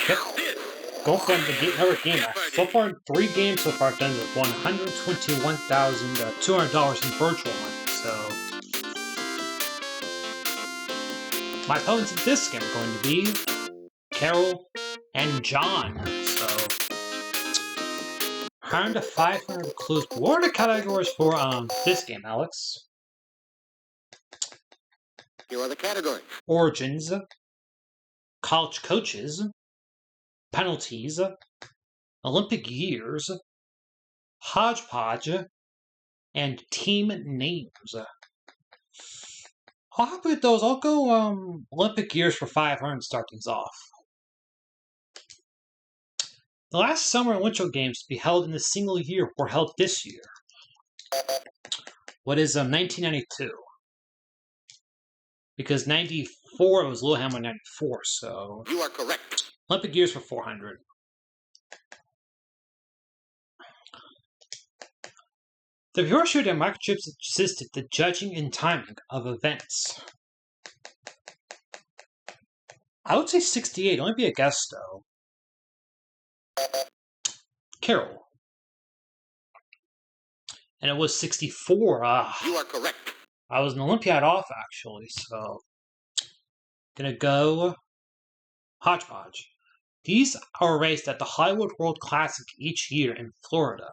Yep. Go for another game. So far, 3 games so far done with $121,200 in virtual money. So my opponents in this game are going to be Carol and John. So round of 500 clues. What are the categories for this game, Alex? Here are the categories. Origins, college coaches, penalties, Olympic years, hodgepodge, and team names. I'll have with those. I'll go Olympic years for 500 to start things off. The last Summer and Winter Games to be held in a single year were held this year. What is 1992? Because 94 was Lillehammer 94, so... You are correct. Olympic years for 400. The viewership and microchips assisted the judging and timing of events. I would say 68. Only be a guess, though. Carol. And it was 64. You are correct. I was an Olympiad off, actually, so... Gonna go... Hodgepodge. These are raced at the Hollywood World Classic each year in Florida.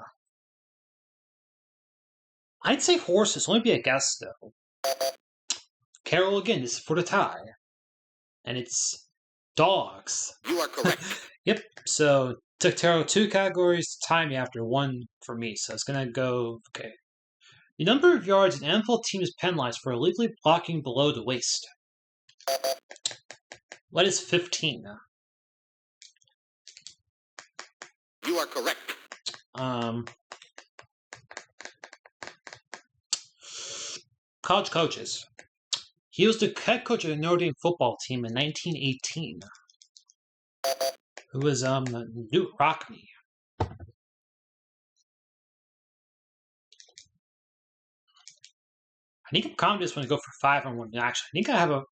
I'd say horses. Only be a guess, though. Carol again. This is for the tie. And it's dogs. You are correct. Yep. So took Carol 2 categories to tie me after 1 for me. So it's gonna go. Okay. The number of yards an NFL team is penalized for illegally blocking below the waist. What is 15? You are correct. College coaches. He was the head coach of the Notre Dame football team in 1918. Who was Newt Rockne. I think I'm confident this one to go for 5 on 1. Actually, I think I have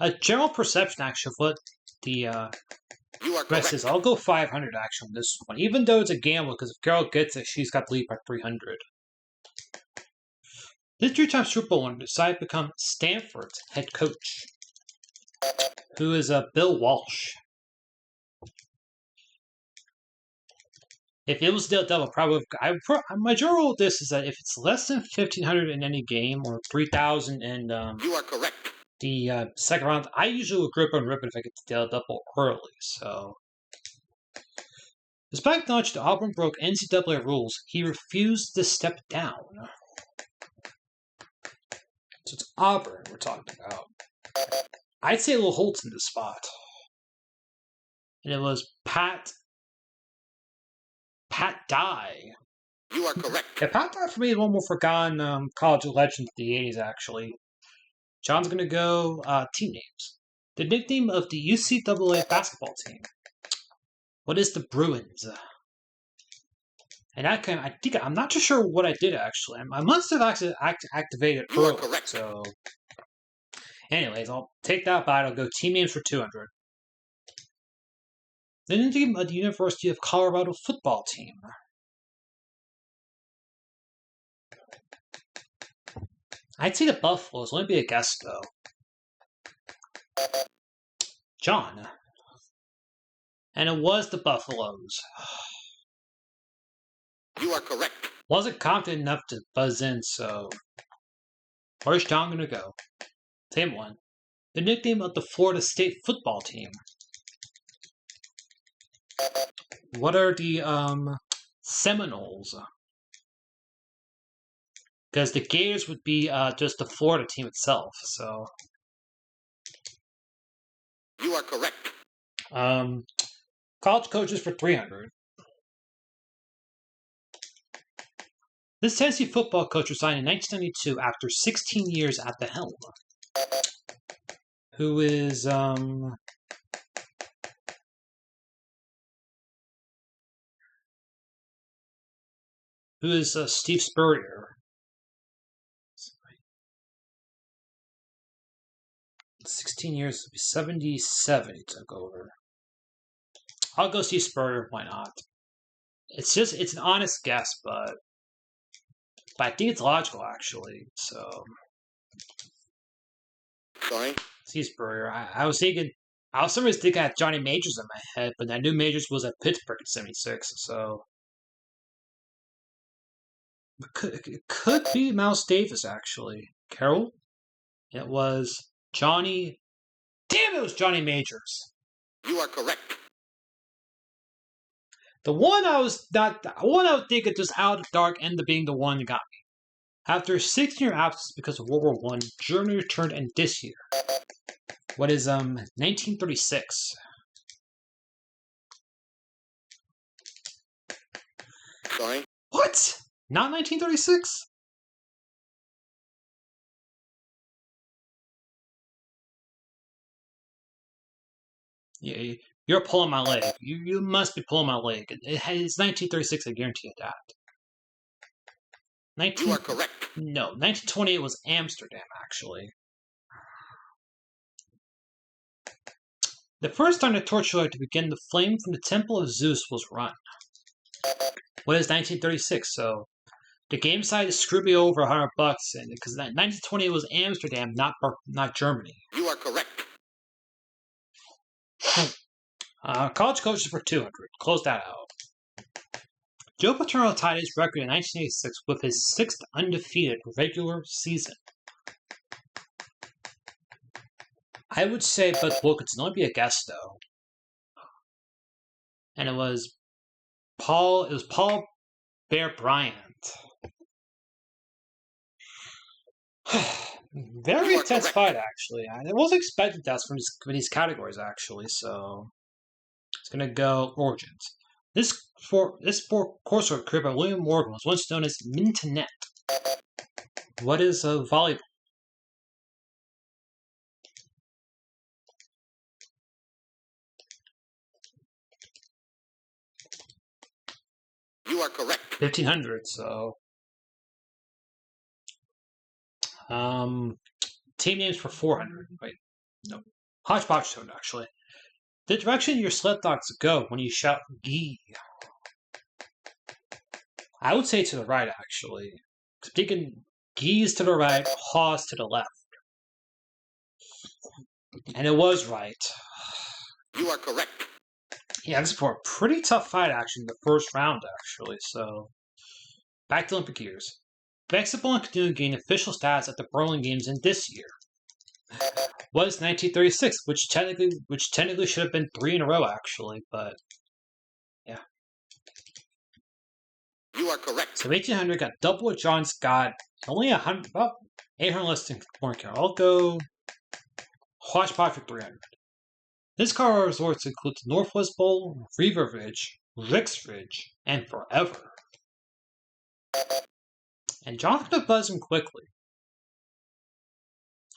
a general perception actually of what the rest is. I'll go 500 actually on this one, even though it's a gamble because if Carol gets it, she's got the lead by 300. This 3-time Super Bowl winner decided to become Stanford's head coach, who is Bill Walsh. If it was still double, probably my general rule of this is that if it's less than 1,500 in any game or 3,000 in you are correct. The second round, I usually will grip and rip it if I get the deal double early. So, despite acknowledging that Auburn broke NCAA rules, he refused to step down. So it's Auburn we're talking about. I'd say Lil Holtz in this spot, and it was Pat Dye. You are correct. Yeah, Pat Dye for me is one more forgotten college legend of the 80s, actually. John's going to go team names. The nickname of the UCAA basketball team. What is the Bruins? And I'm not too sure what I did, actually. I must have actually activated you early. Are correct. So, anyways, I'll take that back. I'll go team names for 200. The nickname of the University of Colorado football team. I'd say the Buffaloes. Let me be a guess, though. John. And it was the Buffaloes. You are correct. Wasn't confident enough to buzz in, so... Where's John gonna go? Same one. The nickname of the Florida State football team. What are the, Seminoles? Because the Gators would be just the Florida team itself, so... You are correct. College coaches for 300. This Tennessee football coach resigned in 1992 after 16 years at the helm. Who is, Steve Spurrier. 16 years, 77 he took over. I'll go see Spurrier. Why not? It's an honest guess, but I think it's logical actually. So Sorry. see Spurrier. I was thinking. I was sometimes thinking I had Johnny Majors in my head, but I knew Majors was at Pittsburgh in '76. So it could be Mouse Davis actually. Carol. It was Johnny. Damn! It was Johnny Majors. You are correct. The one I was thinking just out of the dark ended up being the one that got me. After a 16-year absence because of World War One, Germany returned in this year. What is 1936? Sorry. What? Not 1936? Yeah, you're pulling my leg. You must be pulling my leg. It's 1936. I guarantee you that. You are correct. No, 1928 was Amsterdam, actually. The first time the torchlight to begin the flame from the Temple of Zeus was run. What is 1936? So the game decided to screw me over $100 because 1928 was Amsterdam, not Germany. You are correct. College coaches for 200. Close that out. Joe Paterno tied his record in 1986 with his 6th undefeated regular season. I would say Bud Wilkinson. Only be a guess though. And it was Paul Bear Bryant. Very intense fight, actually. I wasn't expecting that from these categories, actually. So it's gonna go origins. This coursework created by William Morgan was once known as Mintonette. What is volleyball? You are correct. 1500. So team names for 400. Wait, no. Hodgepodge tone, actually. The direction your sled dogs go when you shout "gee." I would say to the right, actually. I'm thinking geese to the right, haws to the left. And it was right. You are correct. Yeah, this is for a pretty tough fight, actually, in the first round, actually. So, back to Olympic years. Basketball and canoeing gained official status at the Berlin Games in this year. Was 1936, which technically should have been 3 in a row, actually, but yeah. You are correct. So 1800 got double what John Scott, only 100, about 800 less than Warren. I'll go Hodgepodge for 300. This car resorts includes Northwest Bowl, Reaver Ridge, Ricks Ridge, and Forever. And John's gonna buzz him quickly.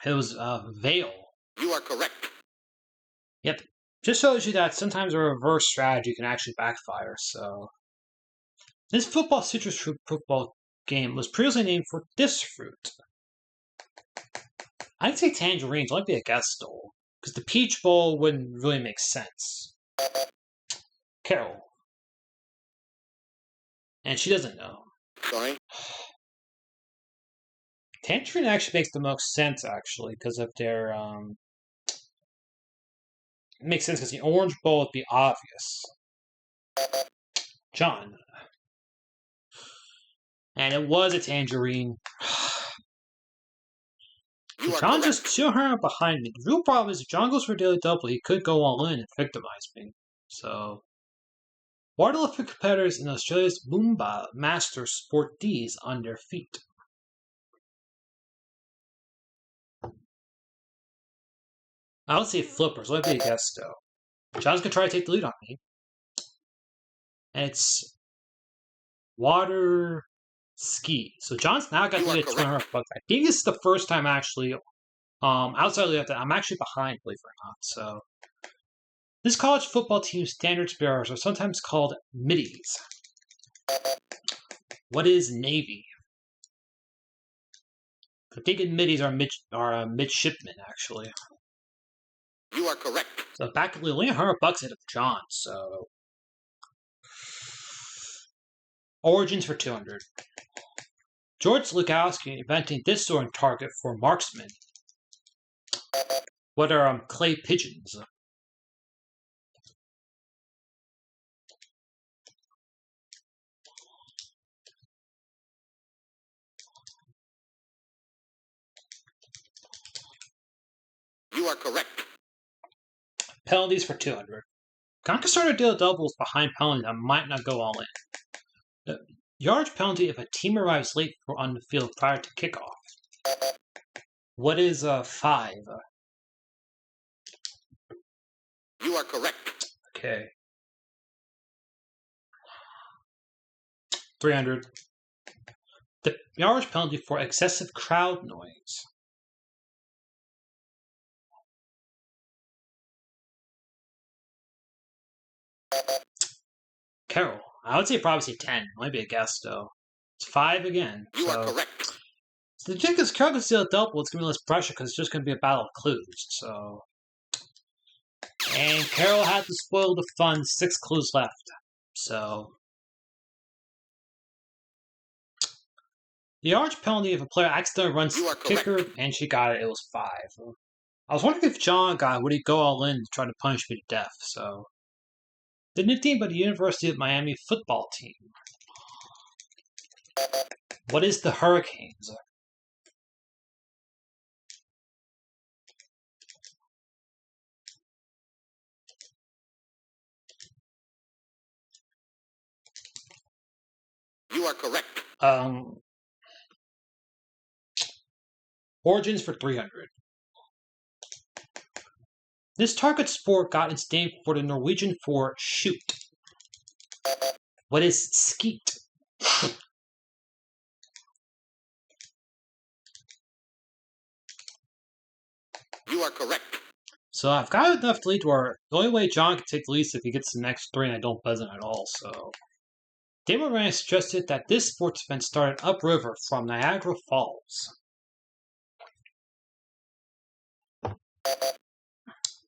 It was Vale. You are correct. Yep. Just shows you that sometimes a reverse strategy can actually backfire, so. This football citrus fruit football game was previously named for this fruit. I'd say tangerines might be a guess though, because the peach bowl wouldn't really make sense. Carol. And she doesn't know. Sorry. Tangerine actually makes the most sense, actually, because of their, it makes sense because the orange bowl would be obvious. John. And it was a tangerine. John just 200 behind me. The real problem is if John goes for a daily double, he could go all in and victimize me. So, what Olympic competitors in Australia's Moomba Masters sport these on their feet? I would say flippers. Let me be a guess, though. John's gonna try to take the lead on me. And it's water ski. So John's now got to get $200. I think this is the first time actually, outside of that, I'm actually behind, believe it or not. So this college football team's standards bearers are sometimes called middies. What is Navy? I'm thinking middies are midshipmen, actually. You are correct. So back at only $100 hit of John. So origins for 200. George Lukowski inventing this sort of target for marksmen. What are clay pigeons? You are correct. Penalties for 200. Conquer started to deal doubles behind penalties that might not go all in. The yardage penalty if a team arrives late on the field prior to kickoff. What is 5? You are correct. Okay. 300. The yardage penalty for excessive crowd noise. Carol. I would say probably 10. Might be a guess though. It's 5 again. You are correct. So the trick is Carol can steal a double. It's gonna be less pressure because it's just gonna be a battle of clues. So, and Carol had to spoil the fun. 6 clues left. So the yardage penalty if a player accidentally runs kicker and she got it. It was 5. I was wondering if John got it, would he go all in to try to punish me to death? So the nickname of the University of Miami football team. What is the Hurricanes? You are correct. Origins for 300. This target sport got its name for the Norwegian for shoot. What is skeet? You are correct. So I've got enough to lead to where the only way John can take the lead is if he gets the next 3 and I don't buzz him at all. So Damon Ryan suggested that this sports event started upriver from Niagara Falls.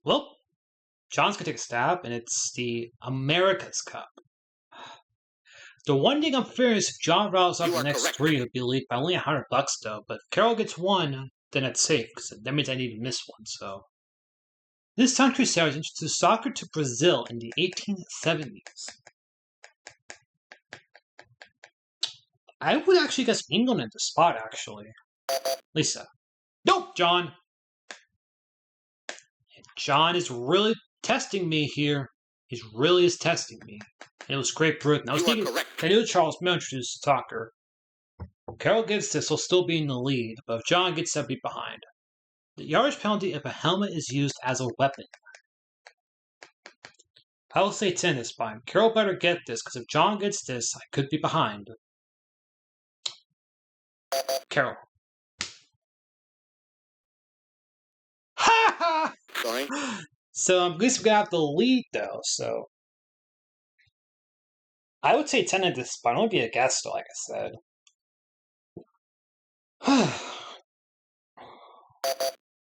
Well, John's gonna take a stab, and it's the America's Cup. The one thing I'm fearing is if John rattles up the next 3, he'll be lead by only $100 though. But if Carol gets 1, then it's safe because that means I need to miss 1. So this time Crusaders introduced soccer to Brazil in the 1870s. I would actually guess England in the spot, actually. Lisa. Nope, John. John is really testing me here. He really is testing me. And it was Great Britain. I was thinking, I knew Charles Mill introduced soccer. Carol gets this, he'll still be in the lead, but if John gets that, be behind. The yardage penalty if a helmet is used as a weapon. I will say 10 this time. Carol better get this, because if John gets this, I could be behind. Carol. Ha ha! Sorry. So at least we're going to have the lead, though, so. I would say 10 at this spot. It would be a guess, though, like I said.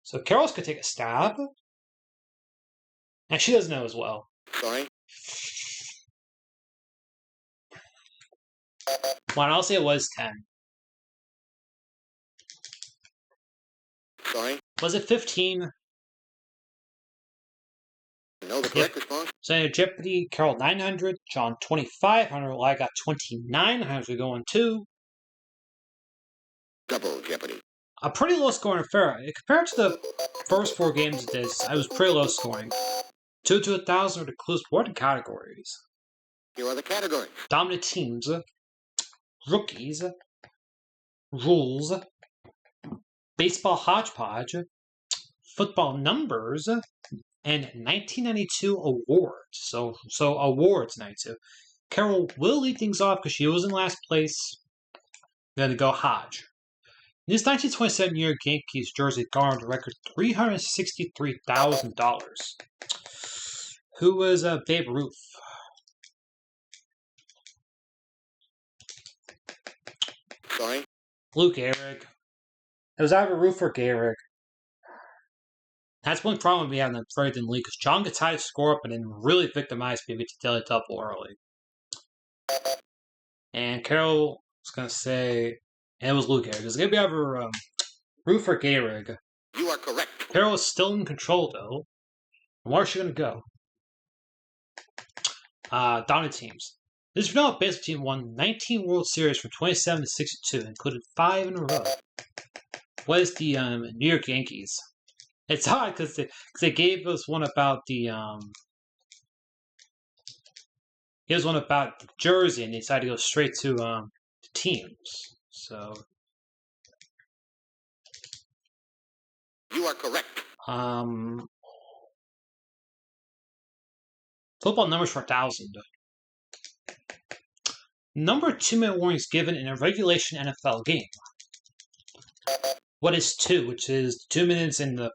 So Carol's going to take a stab. And she doesn't know as well. Sorry. Well, I'll say it was 10. Sorry. Was it 15? No, the correct response. So Jeopardy, Carol 900, John 2500. Well, I got 2900. We're going to Double Jeopardy. A pretty low scoring affair. Compared to the first 4 games of this, I was pretty low scoring. 2 to 1,000 are the clues for the categories. Here are the categories. Dominant teams, rookies, rules, baseball hodgepodge, football numbers, and 1992 awards. So awards 92. Carol will lead things off because she was in last place. Then to go Hodge. This 1927 year Yankees jersey garnered a record $363,000. Who was Babe Ruth? Sorry. Lou Gehrig. It was either Ruth or Gehrig. That's one problem we have in the very thin league, because John gets high to score up and then really victimized me to daily double early. And Carol was going to say, and it was Luke here, because maybe ever root for Gehrig. You are correct. Carol is still in control, though. Where's she going to go? Dominant teams. This Vanilla baseball team won 19 World Series from 27 to 62, included 5 in a row. Was the New York Yankees. It's odd because they gave us one about the here's one about the jersey, and they decided to go straight to the teams. So you are correct. Football numbers for 1,000. Number of 2-minute warnings given in a regulation NFL game. What is 2? Which is 2 minutes in the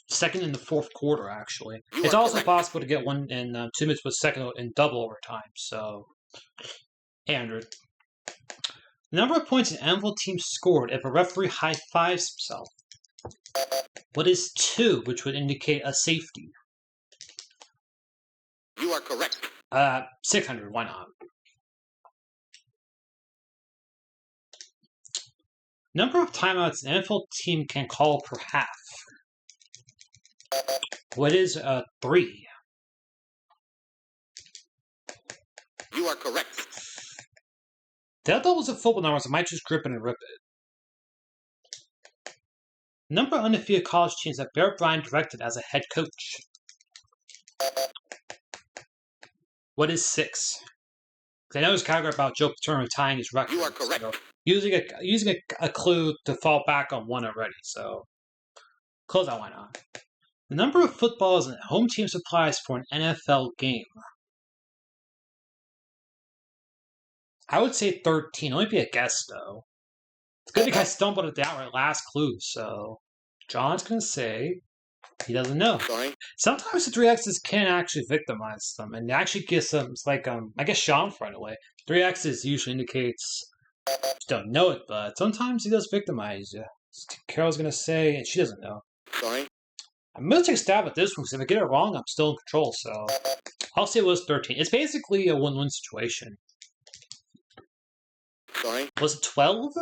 second and the fourth quarter, actually. It's also correct. possible to get one in 2 minutes with second in double overtime. So, 800. The number of points an NFL team scored if a referee high-fives himself. What is 2, which would indicate a safety? You are correct. 600, why not? Number of timeouts an NFL team can call per half. What is 3? You are correct. That was a football numbers. I might just grip it and rip it. Number of undefeated college teams that Bear Bryant directed as a head coach. What is 6? Because I know there's a category about Joe Paterno tying his record. You are correct. So using a clue to fall back on one already. So close that one on. The number of footballs and home team supplies for an NFL game. I would say 13. Only be a guess, though. It's good the guy stumbled at the outright last clue, so John's going to say he doesn't know. Sorry. Sometimes the 3X's can actually victimize them, and actually gives them, it's like, I guess Sean right away. 3X's usually indicates you don't know it, but sometimes he does victimize you. Carol's going to say, and she doesn't know. Sorry. I'm going to take a stab at this one, because if I get it wrong, I'm still in control, so I'll say it was 13. It's basically a win-win situation. Sorry. Was it 12?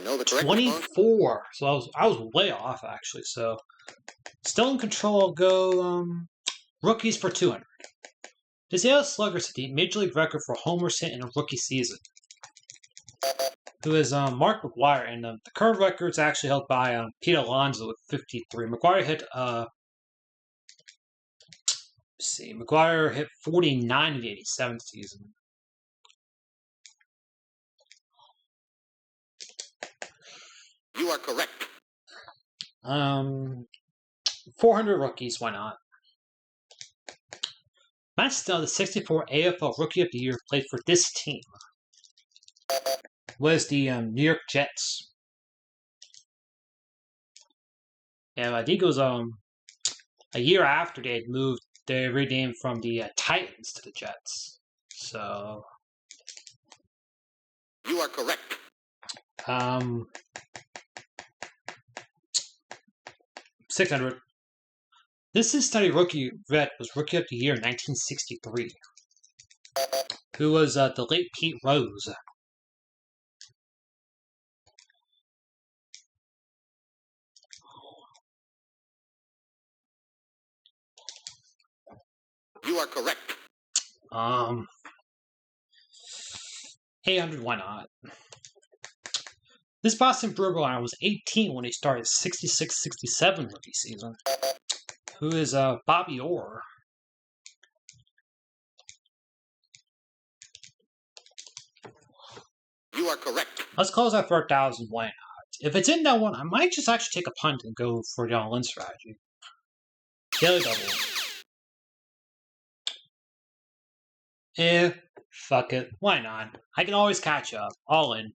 No, the correct 24. So I was way off, actually. So still in control. I'll go rookies for 200. Does Yale Slugger set the Major League record for homers hit in a rookie season? Who is Mark McGuire, and the current record is actually held by Pete Alonso with 53. McGuire hit McGuire hit 49 in the 87th season. You are correct. 400 rookies, why not? Matt Snell, the 64 AFL Rookie of the Year, played for this team. Was the New York Jets. And I think it was a year after they renamed from the Titans to the Jets. So you are correct. 600. This Cincinnati rookie vet was Rookie of the Year in 1963. Who was the late Pete Rose. You are correct. 800, why not? This Boston Brewer line was 18 when he started 66-67 rookie season. Who is Bobby Orr. You are correct. Let's close out for 1,000, why not? If it's in that one, I might just actually take a punt and go for the all-in strategy. Daily double. Fuck it. Why not? I can always catch up. All in.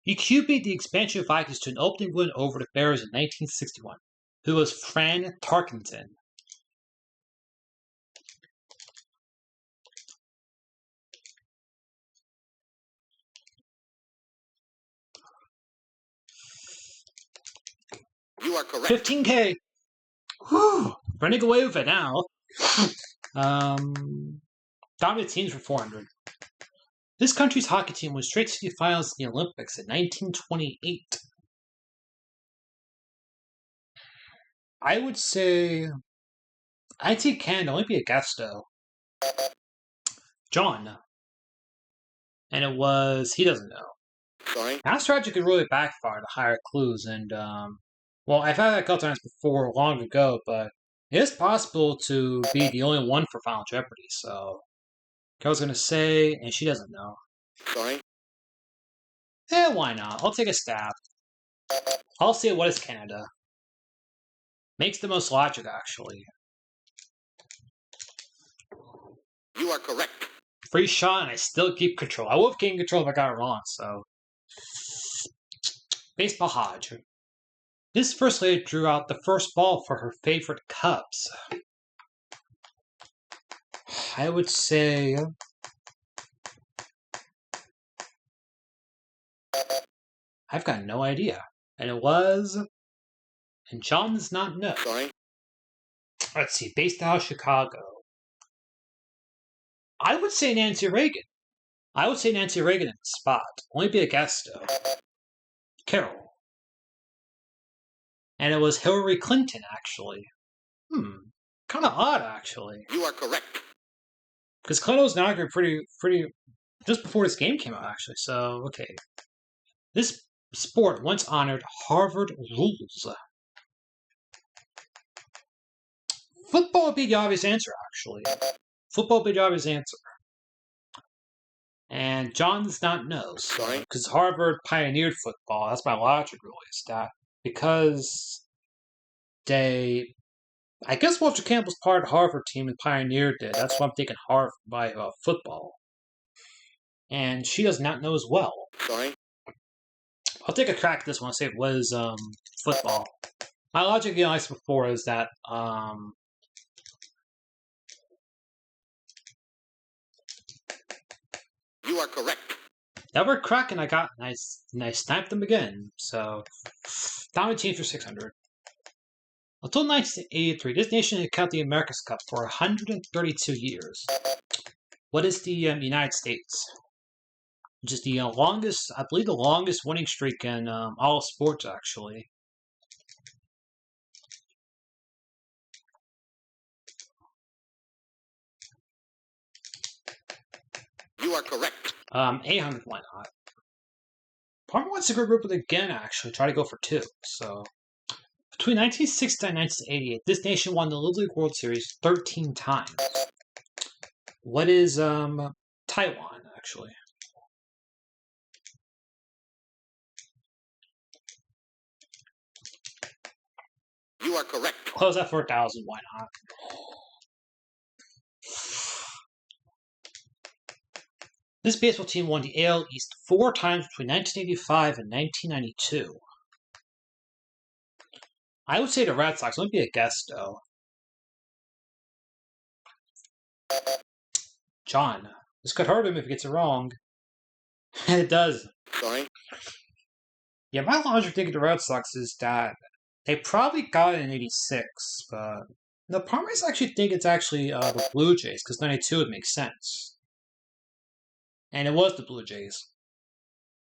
EQ beat the expansion Vikings to an opening win over the Bears in 1961. Who was Fran Tarkenton. You are correct. 15K. Whew. Running away with it now. Dominant teams for 400. This country's hockey team was straight to the finals in the Olympics in 1928. I would say I'd say Canada. Only be a guess though. John. And it was he doesn't know. Sorry. That strategy could really backfire to higher clues, and well, I've had that a couple times before, long ago, but it is possible to be the only one for Final Jeopardy. So, I was gonna say, and she doesn't know. Sorry. Why not? I'll take a stab. I'll say what is Canada. Makes the most logic, actually. You are correct. Free shot, and I still keep control. I would have gained control if I got it wrong, so. Baseball Hodge. This first lady drew out the first ball for her favorite Cubs. I would say. I've got no idea. And it was. And John does not know. Sorry. Let's see. Based out of Chicago. I would say Nancy Reagan. I would say Nancy Reagan in the spot. Only be a guess, though. Carol. And it was Hillary Clinton, actually. Kind of odd, actually. You are correct. Because Clinton was inaugurated pretty just before this game came out, actually. So, okay. This sport once honored Harvard rules. Football would be the obvious answer, actually. Football would be the obvious answer. And John does not know. Sorry. Because Harvard pioneered football. That's my logic, really, is that because they... I guess Walter Campbell's part of the Harvard team and pioneered it. That's why I'm thinking Harvard by football. And she does not know as well. Sorry. I'll take a crack at this one. I'll say it was football. My logic, like I said before, is that you are correct. that were crack, and I sniped them again. So dominant team for 600. Until 1983, this nation had kept the America's Cup for 132 years. What is the United States? Which is the longest, I believe, the longest winning streak in all sports, actually. You are correct. 800, why not? Parma wants to group it again, actually. Try to go for 2. So, between 1960 and 1988, this nation won the Little League World Series 13 times. What is Taiwan, actually? You are correct. Close that for 1,000, why not? This baseball team won the AL East 4 times between 1985 and 1992. I would say the Red Sox. Let me be a guess, though. John. This could hurt him if he gets it wrong. It does. Sorry. Yeah, my logic thinking the Red Sox is that they probably got it in 86, but the part is actually think it's actually the Blue Jays, because 92 would make sense. And it was the Blue Jays.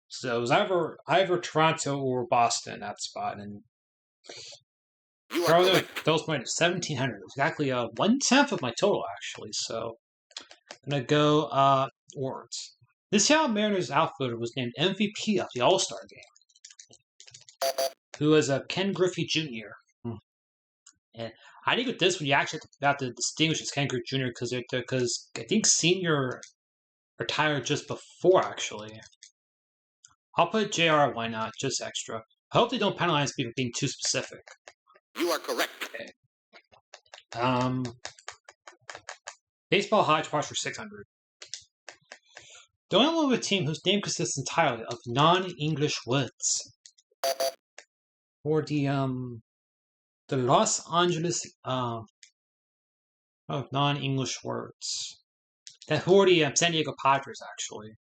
So it was either Toronto or Boston in that spot. And You are correct. those points 1,700. Exactly 1/10 of my total, actually. So I'm going to go words. This Seattle Mariners outfielder was named MVP of the All-Star game, who was Ken Griffey Jr. And I think with this one, you actually have to distinguish as Ken Griffey Jr. because I think Senior retired just before, actually. I'll put JR, why not? Just extra. I hope they don't penalize me for being too specific. You are correct. Okay. Baseball hodgepodge for 600. The only one with a team whose name consists entirely of non-English words. Or the Los Angeles of non-English words. Who are the San Diego Padres, actually.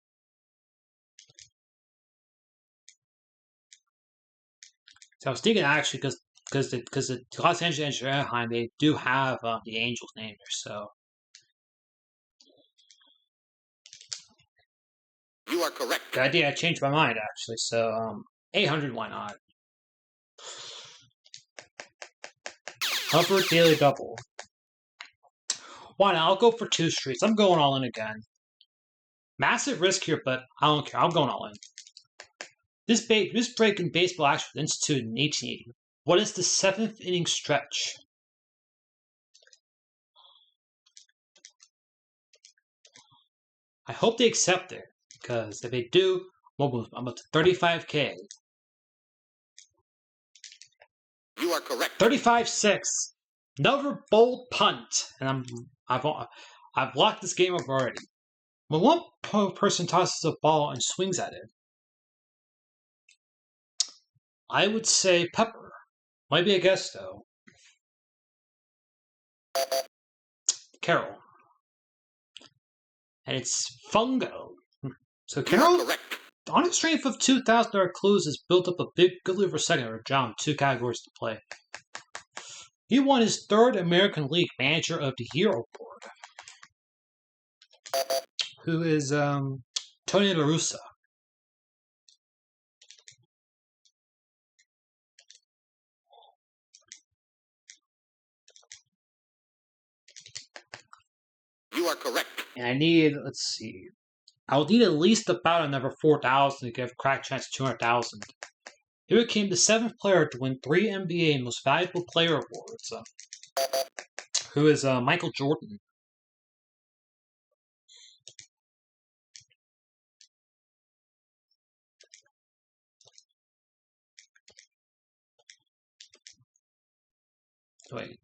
So I was thinking, actually, because because the Los Angeles and Anaheim, they do have the Angels name there. So You are correct. good idea. I changed my mind actually. So 800, why not? Upper daily double. Why not? I'll go for 2 streets. I'm going all in again. Massive risk here, but I don't care. I'm going all in. This break in baseball actually was instituted in 1880. What is the 7th inning stretch? I hope they accept it, because if they do, I'm up to 35K. You are correct. 35-6. Another bold punt, and I've locked this game up already. When one person tosses a ball and swings at it, I would say Pepper. Might be a guess though. Carol. And it's Fungo. So Carol, on a strength of 2,000 clues, has built up a good lead for second or John, 2 categories to play. He won his 3rd American League Manager of the Year award. Who is Tony La Russa. You are correct. And I need, let's see, I'll need at least about another 4,000 to give crack chance 200,000. He became the 7th player to win 3 NBA Most Valuable Player awards. Who is Michael Jordan. Wait.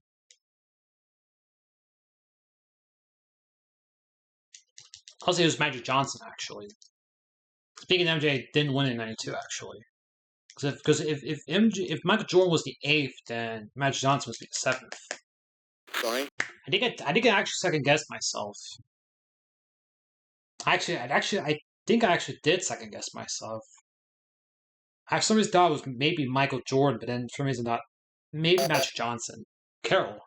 I'll say it was Magic Johnson, actually. Speaking of MJ, didn't win in '92, actually. Because if Michael Jordan was the 8th, then Magic Johnson was the 7th. Sorry. I think I actually second guess myself. I think I actually did second guess myself. I for some reason thought it was maybe Michael Jordan, but then for some reason not. Maybe Magic Johnson. Carol.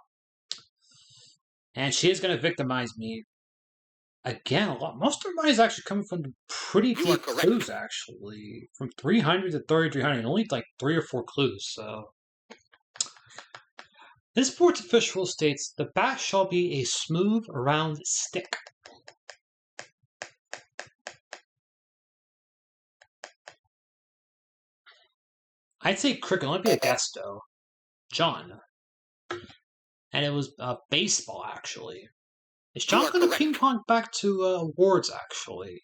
And she is going to victimize me. Again, most of her money is actually coming from pretty deep clues, actually. From 300 to 3,300, only like 3 or 4 clues, so. This sports official states, the bat shall be a smooth, round stick. I'd say cricket, let me be a guess, though. John. And it was baseball, actually. Is John going to ping pong back to awards, actually?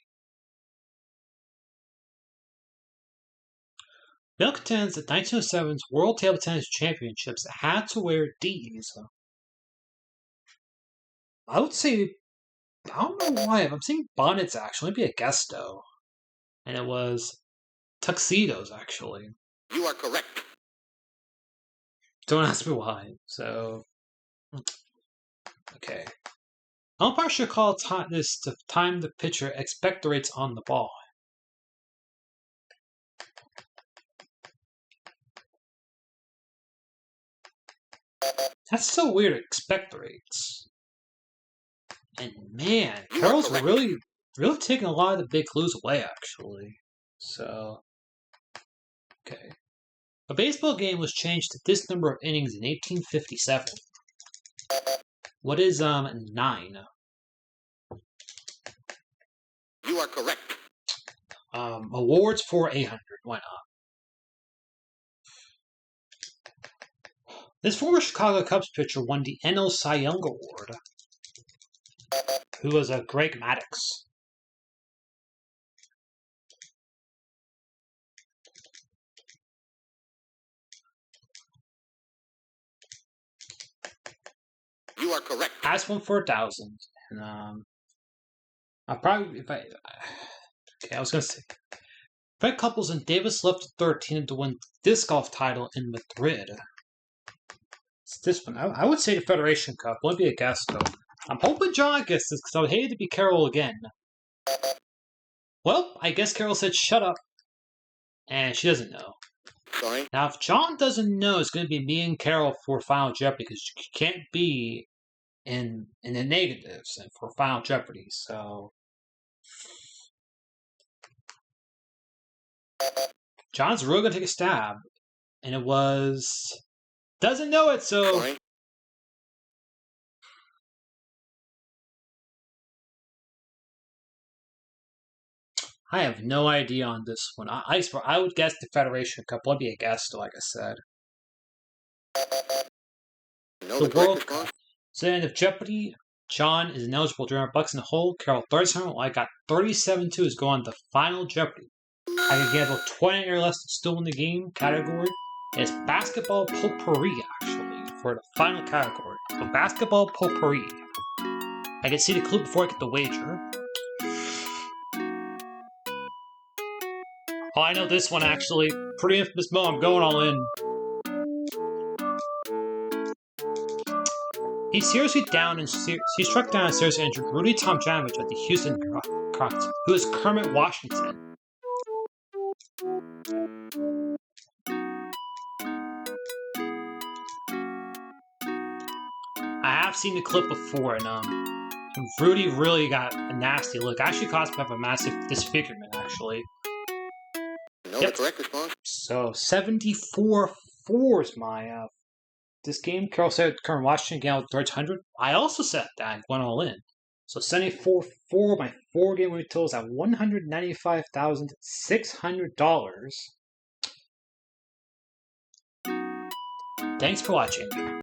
Male contenders at 1907's World Table Tennis Championships had to wear D's. I would say, I don't know why, I'm saying bonnets, actually. Maybe a guess, though. And it was tuxedos, actually. You are correct. Don't ask me why. So, okay. Umpire should call this to time the pitcher expectorates on the ball. That's so weird, expectorates. And man, Carol's really taking a lot of the big clues away, actually. So, okay. A baseball game was changed to this number of innings in 1857. What is 9? You are correct. Awards for 800. Why not? This former Chicago Cubs pitcher won the NL Cy Young Award. Who was Greg Maddux. You are correct. Ask one for 1,000. And I'll probably okay, I was gonna say Fred Couples and Davis left the 13 to win this golf title in Madrid. It's this one. I would say the Federation Cup. Won't be a guess though. I'm hoping John gets this because I would hate it to be Carol again. Well, I guess Carol said shut up. And she doesn't know. Sorry. Now, if John doesn't know, it's going to be me and Carol for Final Jeopardy because you can't be in the negatives and for Final Jeopardy. So John's really going to take a stab, and it was doesn't know it. So Sorry. I have no idea on this one. I would guess the Federation Cup. Would be a guess, like I said. No, The the correct World response. Cup. So the end of Jeopardy, John is ineligible during bucks in the hole. Carol 37. Well, I got 37-2 is going to Final Jeopardy. I can gamble 20 or less to still win the game category. It's basketball potpourri, actually, for the final category. So basketball potpourri. I can see the clue before I get the wager. Oh, I know this one actually. Pretty infamous moment. I'm going all in. He's seriously down and he's struck down and seriously injured Rudy Tomjanovich at the Houston Rockets, who is Kermit Washington. I have seen the clip before, and Rudy really got a nasty look. Actually caused him to have a massive disfigurement, actually. No, Yep. the correct response. So 74-4 is my this game. Carol said Kermit Washington again with 300. I also said that I went all in. So 74-4, my 4-game win total is at $195,600. Thanks for watching.